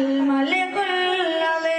الملك العظيم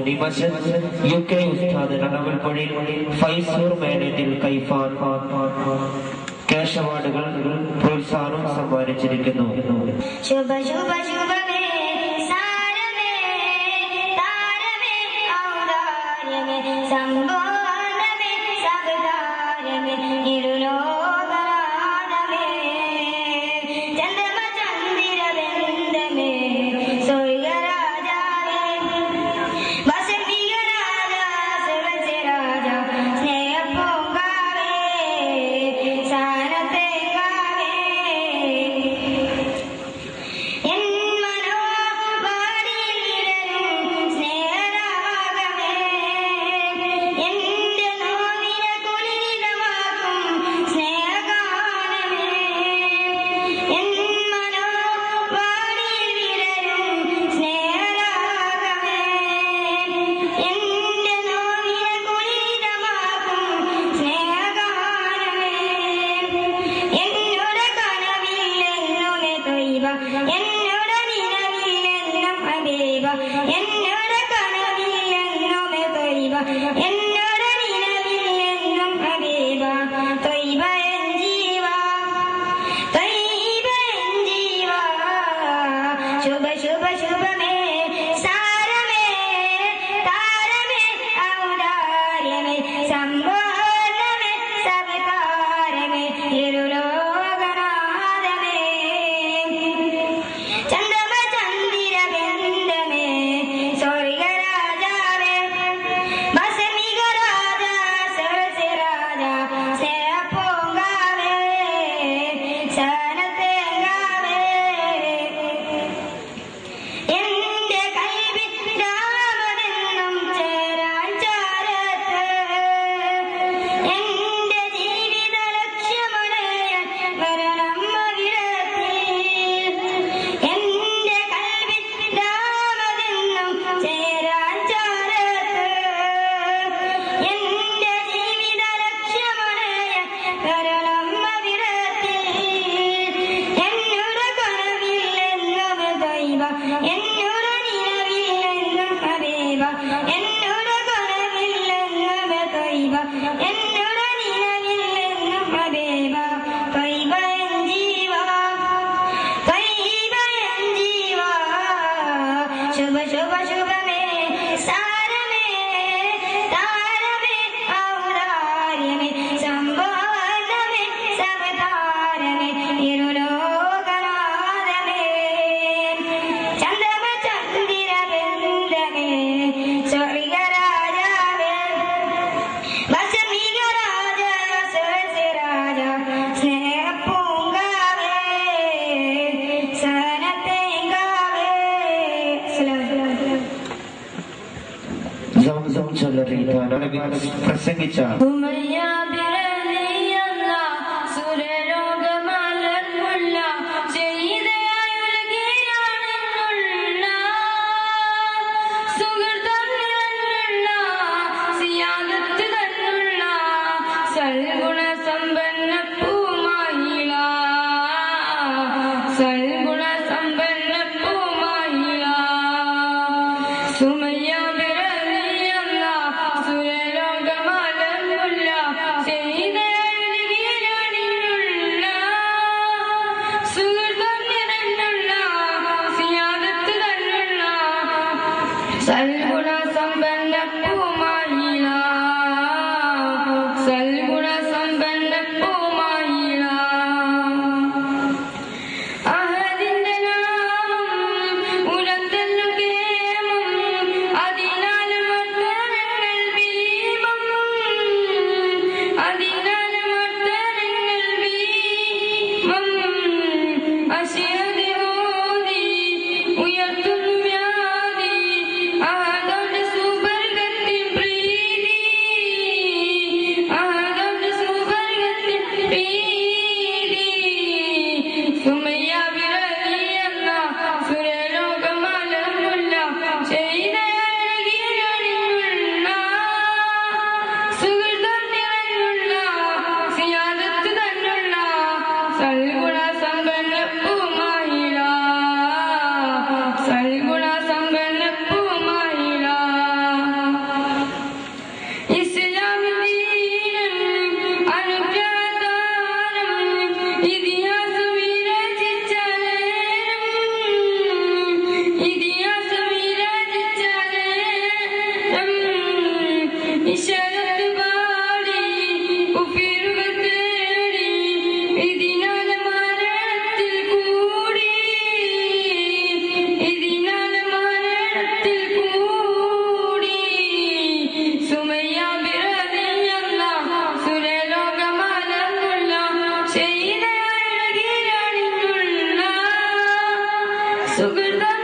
നിമശൻ UK ഉസ്താദ് നടവൽപ്പുഴയിൽ ഫൈസൂർ മാനേജിൽ കൈഫാൻ cash അവാർഡുകൾ പ്രോത്സാഹനം സമ്മാനിച്ചിരിക്കുന്നു. ശുഭ ശുഭ ശുഭമേ സാരമേ താരമേ ഔദാര്യമേ സമ്പൂർണമേ സബദാരമേ ഇരുലോകനാഥമേ ചന്ദ്രമ ചന്ദ്രബന്ധമേ സ്വർഗരാജാവേ വസന്തിക രാജാ സുരസ രാജാ സ്നേഹപൂങ്കാവേ സാനത്തേങ്കാവേ എൻ മനോവാടിയിൽ വിടരും സ്നേഹരാഗമേ എന്റെ നോവിനെ കുളിരിതമാക്കും സ്നേഹഗാനമേ എൻ മനോവാടിയിൽ വിടരും സ്നേഹരാഗമേ എന്റെ നോവിനെ കുളിരിതമാക്കും സ്നേഹഗാനമേ എന്നോട് കനവില്ലെന്നുമേ തൊയ്ബ എന്നോട് നിലവില്ലെന്നും ഹബീബ എന്നോട് കനവില്ലെന്നുമേ തൊയ്ബ എന്നോട് നിലവില്ലെന്നും ഹബീബ തൊയ്ബ എൻ ജീവ തൊയ്ബ എൻ ജീവ ശുഭ ശുഭ ശുഭമേ സാരമേ താരമേ ഔദാര്യമേ സമ്പൂർണമേ സവിതാരമേ ഇരുലോകനാഥമേ ചന്ദ്രമ ചന്ദ്രബന്ധമേ സ്വർഗരാജാവേ വസന്തിക രാജാ സുരസ രാജാ സ്നേഹപൂങ്കാവേ സാനത്തേങ്കാവേ എന്റെ കൽവിൽ രാമനെന്നും ചേരാൻ ചാരത്ത് എന്റെ ജീവിത ലക്ഷ്യമണയാൻ വരണം അവിടത്തിൽ എന്റെ കൽവിൽ രാമനെന്നും ചേരാൻ ചാരത്ത് എന്റെ ജീവിത ലക്ഷ്യമണയാൻ വരണം അവിടത്തിൽ എന്നോട് കനവില്ലെന്നും ദൈവ എന്നോട് നിലവില്ലെന്നും ഹബീബ എന്നോട് കനവില്ലെന്നും ദൈവ എന്നോട് നിലവില്ലെന്നും ഹബീബ ത്വയ്ബ എൻ ജീവ ത്വയ്ബ എൻ ജീവ ശുഭ ശുഭ ശുഭമേ സാരമേ താരമേ ഔദാര്യമേ സമ്പൂർണമേ സവതാരമേ ഇരുലോകനാഥമേ ചന്ദ്രമ ചന്ദ്രബന്ധമേ സ്വർഗരാജാവേ വസന്തിക രാജാ സുരസ രാജാ സ്നേഹപൂങ്കാവേ സാനത്തേങ്കാവേ സംസം ചൊല്ലറിയിക്കാൻ പ്രസംഗിച്ച സൽഗുണ സമ്പന്ന പൂമായില സൽഗുണ സമ്പന്ന പൂമായില അഹദിന്റെ നാമം ഉലത്തല്ലു കേമം അതിനാൽ മർദ്ദനങ്ങൾ ഭീമം അതിനാൽ മർദ്ദനങ്ങൾ ഭീമം അശിയതി ഓതി ഉയർത്തുന്നു വ്യാധി ആദം സുവർഗത്തിൻ പ്രീതി ആദം സുവർഗത്തിൻ പ്രീതി സുമയ്യ വിരലിയെന്ന സുരലോകമലമുള്ള ചെയ്ത അഴകിയണിഞ്ഞുള്ള സുഹൃതം നിറഞ്ഞുള്ള സിയാദത്ത് തന്നുള്ള സൽഗുണ സമ്പന്ന പൂമായില സൽഗുണ സമ്പന്ന പൂമായില സുഹൃതം